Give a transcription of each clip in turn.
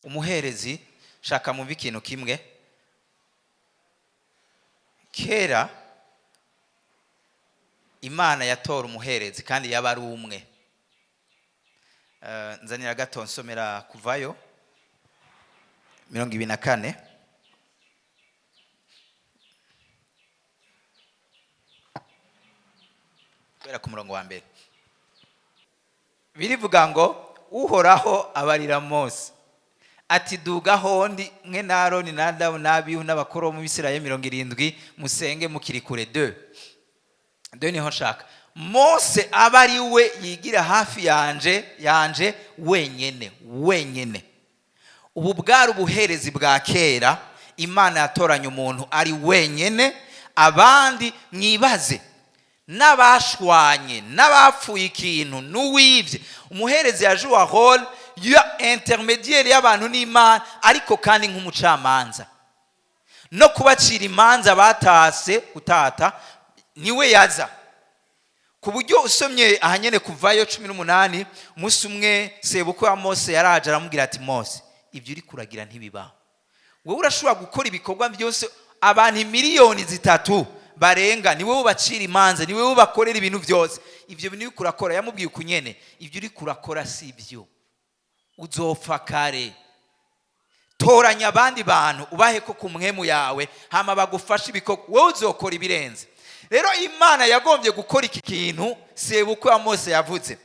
umuherezi shaka mu ikintu kimwe. Kera Imana yatora umuherezi kandi yaba ari umwe. Nzanira gato nsomera Kuvayo 24 kubera ku murongo wa mbere. Birivuga ngo Uhoraho abarira Mose ati duga hondi mwe na Aroni na Nadabu n'Abihu n'abakuru mu Bisirayeli 70 musenge mukiri kure. 2 niho nshaka. Mose abari we yigira hafi yanje wenyene. Ubu bwari ubuherezi bwa kera. Imana yatoranya umuntu ari wenyene. Abandi mwibaze n'abashwanye n'abapfuye ikintu n'uwivye. Umuherezi yajuwa role ya intermediaire y'abantu n'Imana, ariko kandi nk'umucamanza no kubacira imanza batase kutata niwe yaza. Ku buryo usomye ahanyene Kuvayo 18 umunsi umwe sebukwe wa Mose yaraje aramubwira ati Mose, ibyo uri kuragira ntibibaho. Wowe urashobora gukora ibikorwa byose abantu miliyoni 3 barenga, niwe ubacira imanza, niwe ubakorera ibintu byose. Ibyo bintu uri kurakora, yamubwiye kunyene, ibyo uri kurakora si byo, uzopfa kare. Toranya abandi bantu ubahe ko kumwemu yawe hama bagufasha ibikorwa, wowe uzokora ibirenze. Rero Imana yagombye gukora iki kintu sebukwe wa Mose yavuze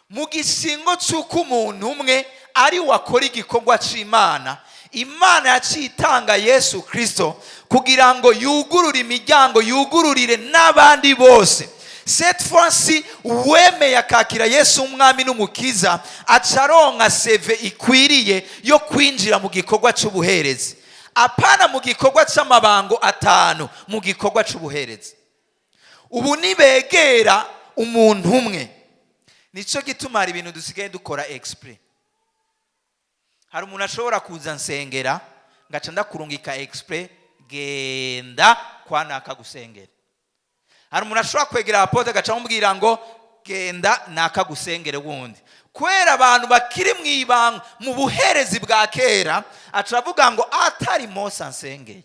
mu gishingo cy'uko umuntu umwe ari wakora igikorwa c'Imana. Imana yacitanga Yesu Kristo kugira ngo yugurure imiryango, yugururire n'abandi bose. Cette fois-ci wemeye akakira Yesu umwami n'umukiza acaronka seve ikwiriye yo kwinjira mu gikorwa c'ubuherezi, apana mu gikorwa c'amabango 5, mu gikorwa c'ubuherezi. Ubu nibegera umuntu umwe. Nico gituma hari ibintu dusigaye dukora exprès. Hari umuntu ashobora kuza nsengera ngaca ndakurungika exprès genda kwanaka gusengera. Hari umuntu ashobora kwegera apote gaca amubwira ngo genda naka gusengere wundi. Kwera abantu bakiri mwibanga mu buherezi bwa kera acavuga ngo atari Mose ansengeye,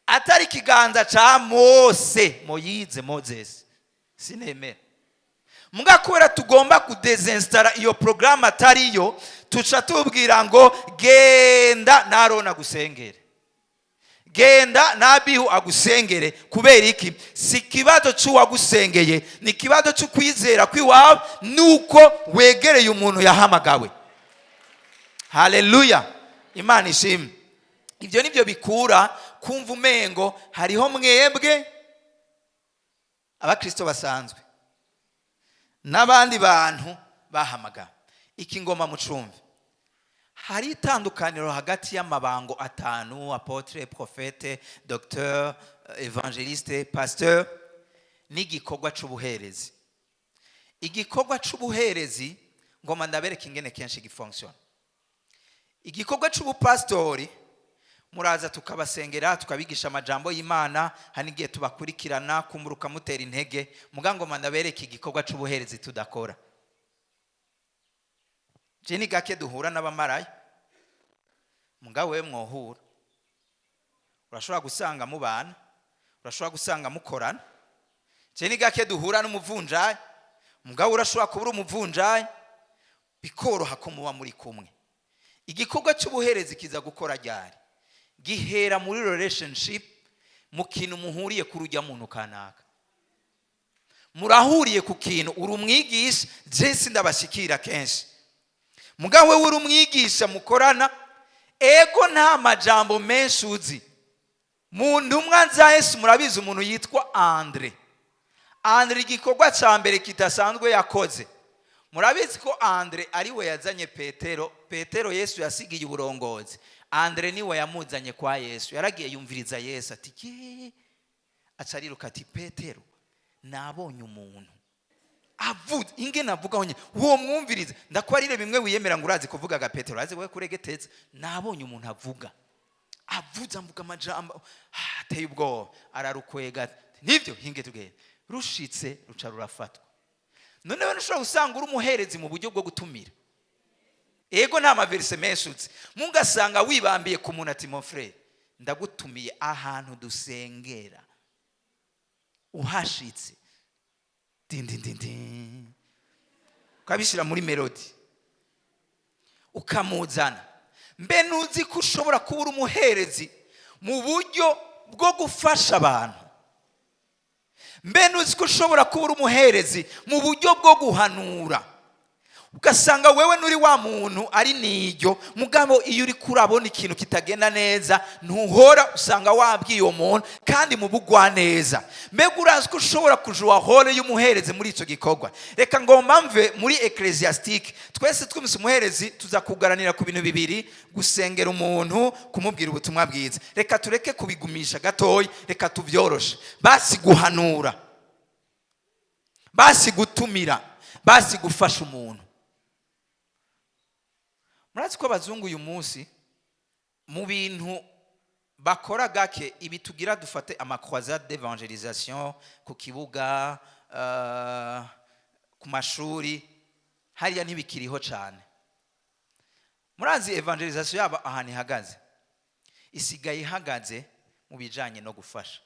atari kiganza cha Moses sinemera. Mga kubera tugomba kudesinstara iyo program atariyo, tuca tubwira ngo genda na Aroni agusengere, genda na Abihu agusengere. Kubera iki? Si kibazo cy'uwagusengeye, ni kibazo cyo kwizera kwiwawe nuko wegereye umuntu yahamagawe. Haleluya, Imana ishimwe. Ibyo nibyo bikura kumva umengo hariho mwebwe abakristo basanzwe n'abandi bantu bahamagawe. Iki ngoma mucumve, hari itandukaniro hagati y'amabango 5: apotre, prophète, docteur, évangéliste, pasteur, n'igikorwa c'ubuherezi. Igikorwa c'ubuherezi ngoma ndabereka ingene kenshi gifunction. Igikorwa c'ubupastori muraza tukabasengera, tukabigisha amajambo y'Imana, hanigiye tubakurikirana kumuruka mutera intege. Mugango mandabereka igikorwa c'ubuherezi tudakora. Jeni gake duhura n'abamaraya, mugawe mwohura. Urashobora gusanga mubana, urashobora gusanga mukorana. Jeni gake duhura n'umuvunjayi, mugawe urashobora kubura umuvunjayi, bikoroha ko muba muri kumwe. Igikorwa c'ubuherezi kiza gukora ryari? Gihera muri relationship, mu kintu muhuriye ku rujya muntu kanaka. Murahuriye ku kintu, uri umwigisha, Jesi ndabashikira kenshi. Mugawe uri umwigisha mukorana, ego nta majambo menshi uzi. Muntu umwe nza Yesu murabizi umuntu yitwa Andre. Andre igikorwa ca mbere kidasanzwe yakoze. Murabizi ko Andre ari we yazanye Petero Yesu yasigiye uburongozi. Andre niwe yamuzanye kwa Yesu. Yaragiye yumviriza Yesu ati ye, acariruka ati Petero nabonye umuntu avuze ingene avuga honye uwo mwumviriza. Ndakwarire bimwe wiyemera ngo urazi kuvuga ga Petero, azi we kuregeteza. Nabonye umuntu avuga amvuga amajambo ateye ubwoba, ararukwega nivyo hinge tugere rushitse ruca rurafatwa. noneho nushobora gusanga uri umuherezi mu buryo bwo gutumira. Ego nta maverse meshutse mugasanga wibambiye ku muntu ati mon frère ndagutumiye ahantu dusengera, uhashitse din ukabishira muri melody ukamuzana. Mbe nuzi ko ushobora kuba uri umuherezi mu buryo bwo gufasha abantu? Mbe nuzi ko ushobora kuba uri umuherezi mu buryo bwo guhanura? Ugasanga wewe nuri wa muntu ari niryo mugabo iyo uri kurabona ikintu kitagenda neza ntuhora, usanga wabwiye uwo muntu kandi mu bugwa neza. Mbega urazi ko ushobora kujua hole y'umuherezi muri ico gikorwa? Reka ngomba mve muri Ecclesiastique, twese twumvise umuherezi tuza kuganira ku bintu bibiri: gusengera umuntu, kumubwira ubutumwa bwiza. Reka tureke kubigumisha gatoyi, reka tuvyoroshe. Basi guhanura, basi gutumira, basi gufasha umuntu. Murazi ko abazungu uyu munsi mu bintu bakora gake ibi tugira dufate croisade d'évangélisation ku kibuga, ku mashuri, hariya ntibikiriho cyane. Murazi evangelisation yaba ahantu ihagaze, isigaye ihagaze mu bijanye no gufasha.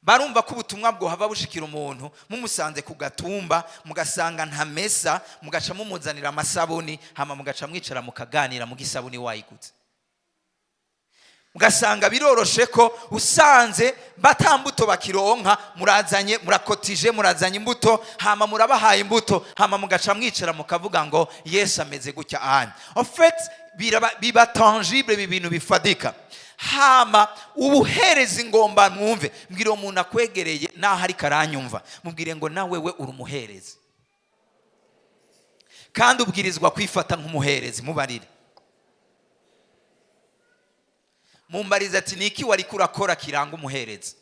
Barumva ko ubutumwa bwo hava bushikira umuntu mumusanze ku gatumba, mugasanga nta mesa, mugaca mumuzanira amasabuni, hama mugaca mwicara mukaganira mu gisabuni wayigutse. Mugasanga biroroshe ko usanze batambuto bakironka, murazanye murakotije, murazanye imbuto, hama murabahaye imbuto, hama mugaca mwicara mukavuga ngo Yesu ameze gutya anye. En fait biba tangible, ibintu bifadika. Hama ubuherezi ngomba mwumve, mbwira umuntu akwegereye naho ari karanyumva, mubwire ngo na wewe uri umuherezi kandi ubwirizwa kwifata nk'umuherezi. Mubarire, mumbariza ati niki wari kurakora kiranga umuherezi,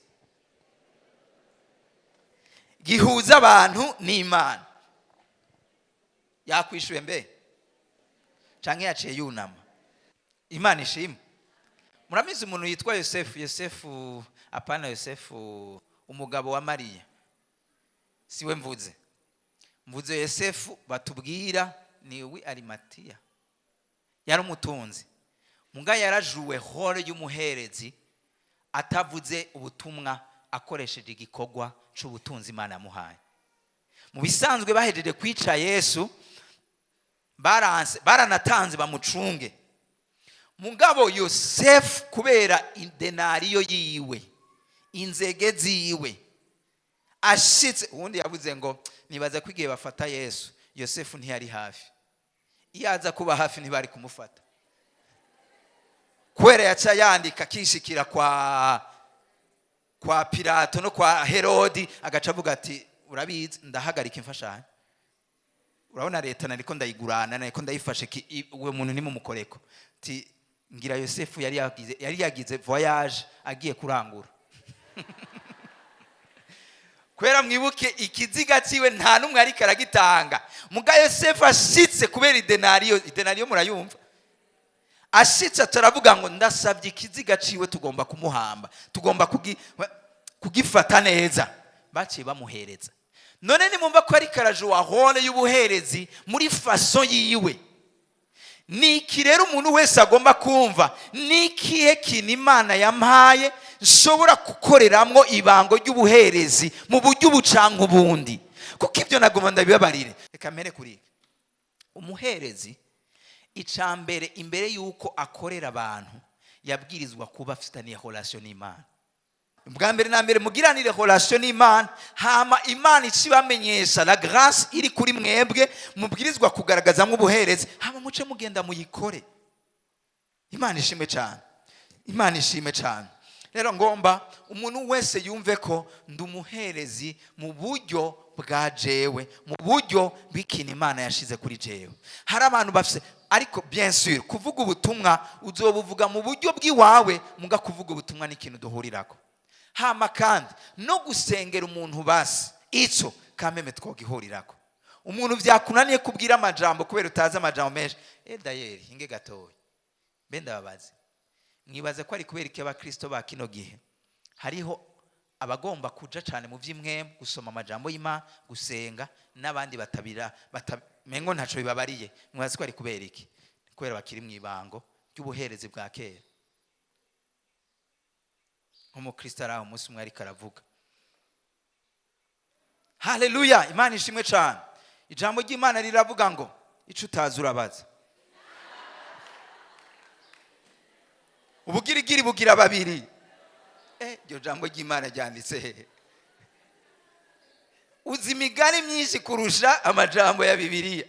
gihuza abantu n'Imana. Yakwishuye mbe canke yaciye yunama? Imana ishimwe. Muramizi umuntu yitwa Yosefu, apana Yosefu umugabo wa Mariya, siwe mvuze Yosefu batubwira ni Arimatia, yari umutunzi. Muga yarajuwe hore y'umuherezi, atavuze ubutumwa, akoresheje igikorwa c'ubutunzi Imana yamuhaye. Mu bisanzwe bahejeje kwica Yesu, baranatanze bamucunge. Mugabo Yosefu kubera denariyo yiwe, inzege ziwe, ashitse ubundi yavuze ngo nibaza kwigiye bafata Yesu, Yosefu ntiyari hafi. Iyo aza kuba hafi ntibari kumufata. Kwera yaca yandika kishikira kwa Pilato no kwa Herodi, agaca avuga ati urabizi ndahagarika imfashanyo. Urabona leta nariko ndayigurana, nariko ndayifashe, uwe muntu nimumukoreko. Ti ngira Yosefu yari yagize voyage agiye kurangura. Kwera mwibuke ikiziga ciwe nta numwe ari karagitanga. Muga Yosefu ashitse kubera idenariyo murayumva. Ashitse turavuga ngo ndasabye ikiziga ciwe tugomba kumuhamba, tugomba kugifata neza. Baciye bamuhereza. None nimumva ko ari karaje wa hole y'ubuherezi muri faso yiwe. Niki rero umuntu wese agomba kumva, nikihe kintu Imana yampaye nshobora gukoreramwo ibango ry'ubuherezi mu buryo bucanka ubundi, kuko ibyo nagomba ndabibabarire. Reka mere kuri umuherezi, icambere imbere yuko akorera abantu yabwirizwa kuba afitaniye relation n'Imana. Bwa mbere na mbere mugiranire relation n'Imana, hama Imana icibamenyesha la grâce iri kuri mwebwe, mubwirizwa kugaragaza mu buherezi, hama muce mugenda muyikore. Imana ishime cyane, Imana ishime cyane. Rero ngomba umuntu wese yumve ko ndumuherezi mu buryo bwa jewe, mu buryo bw'ikintu Imana yashize kuri jewe. Hari abantu bafise, ariko bien sûr kuvuga ubutumwa uzobuvuga mu buryo bw'iwawe, muga kuvuga ubutumwa n'ikintu duhurirako. Hama kandi no gusengera umuntu basi, ico kameme twogihurirako. Umuntu vyakunaniye kubwira amajambo kubera utazi amajambo menshi, dayeri inge gatoya, benda babazi mwibaze ko ari kubera iki abakristo ba kino gihe hariho abagomba kuja cyane mu vy'imwe gusoma amajambo y'Imana gusenga n'abandi mengo ntaco bibabariye mwazi ko ari kubera iki kubera bakiri mu ibango ry'ubuherezi bwa kera nk'umukristo araho umunsi umwe ariko aravuga haleluya Imana ishimwe cyane ijambo ry'Imana riravuga ngo ico utazi urabaza ubugirigiri bugira babiri iryo jambo ry'Imana ryanditse hehe uzi imigani myinshi kurusha amajambo ya Bibiliya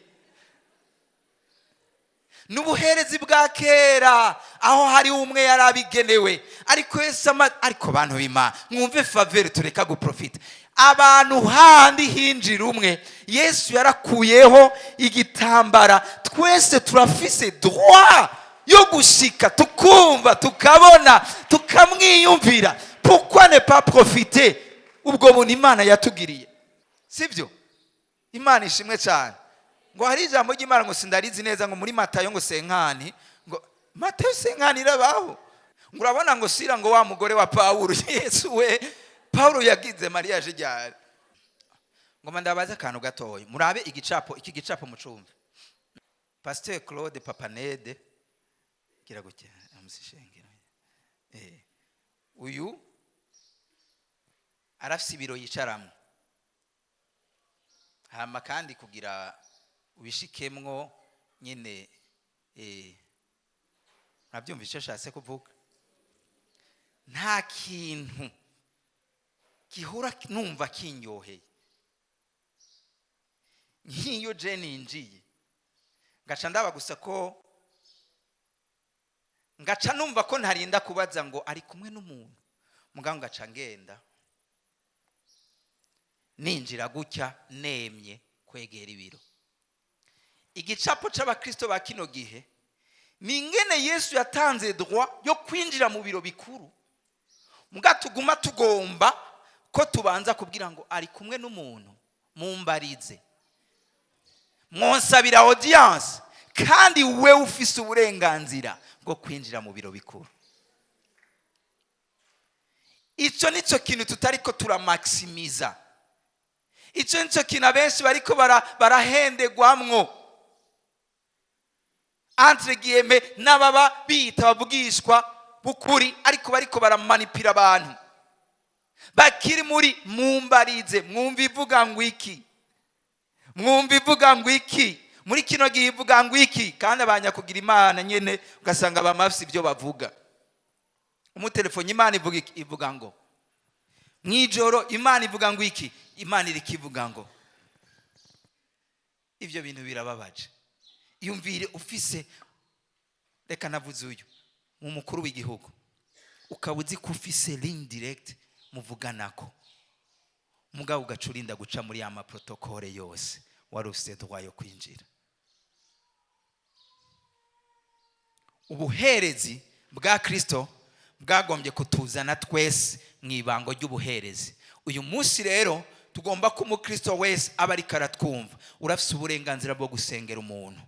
n'ubuherezi bwa kera aho hari umwe yarabigenewe ariko ariko bantu b'Imana mwumve faveur tureka guprofita abantu handi hinjira umwe Yesu yarakuyeho igitambara twese turafise droit yo gushika tukumva tukabona tukamwiyumvira pourquoi ne pas profiter ubwo buntu Imana yatugiriye sibyo Imana ishimwe cyane ngo hari ijambo ry'Imana ngo sindarizi neza ngo muri Matayo ngo senkani ngo Matayo senkani irabaho ngo urabona ngo sira ngo wa mugore wa Paulo Yesu we Paulo yagize Maria jijyari ngo mandabaza akantu gatoya murabe iki gicapo mucumve Pastor Claude Papanede kira gutya amusishengera uyu arafise ibiro yicaramo hama kandi kugira ubishikemwo nyene nabyumvishe shatse kuvuga nta kintu gihura numva kinyoheye nk'iyo je ninjiye ngaca ndaba gusa ko ngaca numva ko ntarinda kubaza ngo ari kumwe n'umuntu muganga ngaca ngenda ninjira gutya nemye kwegera ibiro igicapo c'abakristo ba kino gihe ni ingene Yesu yatanze droit yo kwinjira mu biro bikuru mugatuguma tugomba ko tubanza kubwira ngo ari kumwe n'umuntu mumbarize mwonsabira audience kandi we ufise uburenganzira bwo kwinjira mu biro bikuru ico nico kintu tutariko turamaximiza ico nico kintu abenshi bariko barahendegwamwo entre guillemets n'ababa bita bavugishwa bukuri ariko bariko baramanipira abantu bakiri muri mumbarize mwumva ivuga ngo iki muri kino gihe ivuga ngo iki kandi abanya kugira Imana nyene ugasanga bamafise ibyo bavuga umutelefone Imana ivuga ngo mwijoro Imana ivuga ngo iki Imana iri kivuga ngo ivyo bintu birababaje yumvire ufise reka navuze uyu mu mukuru w'igihugu ukabuzi ko ufise ligne direct muvuganako mugabo ugacurinda guca muri ya protocole yose wari ufise droit yo kwinjira ubuherezi bwa Kristo bwagombye kutuzana twese mwibango ry'ubuherezi uyu munsi rero tugomba ko umukristo wese aba ari karatwumva urafise uburenganzira bwo gusengera umuntu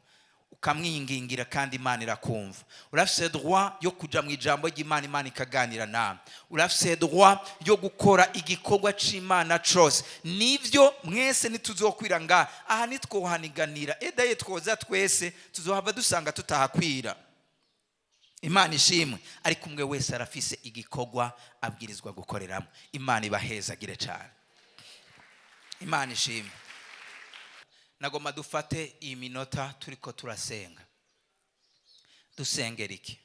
ukamwingingira kandi Imana irakumva urafise droit yo kuja mu ijambo ry'Imana Imana ikaganira nawe urafise droit yo gukora igikorwa c'Imana cose nivyo mwese nituzokwira aha nitwohaniganira edaye twoza twese tuzohava dusanga tutahakwira Imana ishimwe ariko umwe wese arafise igikorwa abwirizwa gukoreramo Imana ibahezagire cyane Imana ishimwe nagoma dufate iyi minota turiko turasenga dusengera iki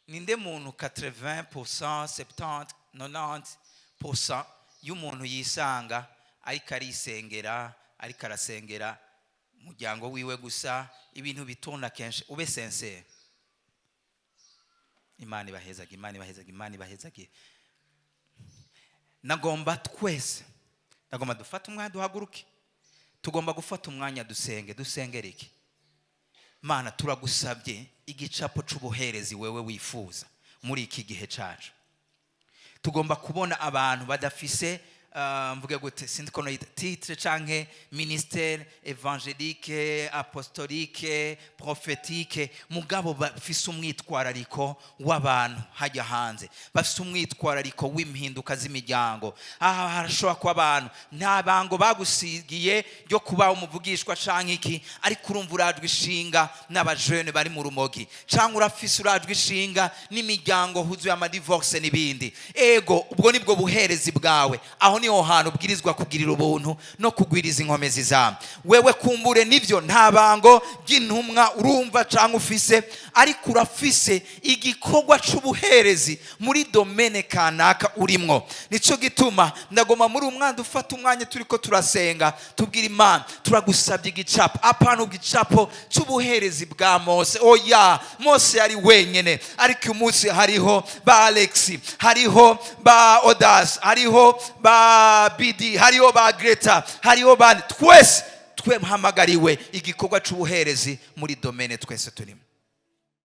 ninde muntu 80% 70 90% y'umuntu yisanga ariko arisengera ariko arasengera umuryango wiwe gusa ibintu bitona kenshi ube sincere Imana ibahezage nagomba twese nagomba dufata umwanya duhaguruke tugomba gufata umwanya dusengera iki Mana turagusabye igicapo c'ubuherezi wewe wifuza muri iki gihe cacu tugomba kubona abantu badafise mvuge gute sindi kono yita titre canke ministère évangélique apostolique prophétique mugabo bafise umwitwarariko w'abantu hajya hanze bafise umwitwarariko w'impinduka z'imiryango aha harashobora kuba abantu nta bango bagusigiye ryo kuba umuvugishwa canke iki ariko urumva urajwe ishinga n'abajene bari mu rumogi canke urafise urajwe ishinga n'imiryango huzuye amadivorce n'ibindi ego ubwo nibwo buherezi bwawe aho niho hantu ubwirizwa kugirira ubuntu no kugwiriza inkomezi zawe wewe kumbure nivyo nta bango ry'intumwa urumva canke ufise ariko urafise igikorwa c'ubuherezi muri domene kanaka urimwo nico gituma ndagoma muri umwanda ufata umwanya turiko turasenga tubwira Imana turagusabye igicapo apana igicapo c'ubuherezi bwa Mose oya Mose yari wenyene ariko umunsi hariho ba Alexi hariho ba Odas hariho ba Bidi hariho ba Greta hariho ba twese twe muhamagariwe igikorwa c'ubuherezi muri domene twese turimo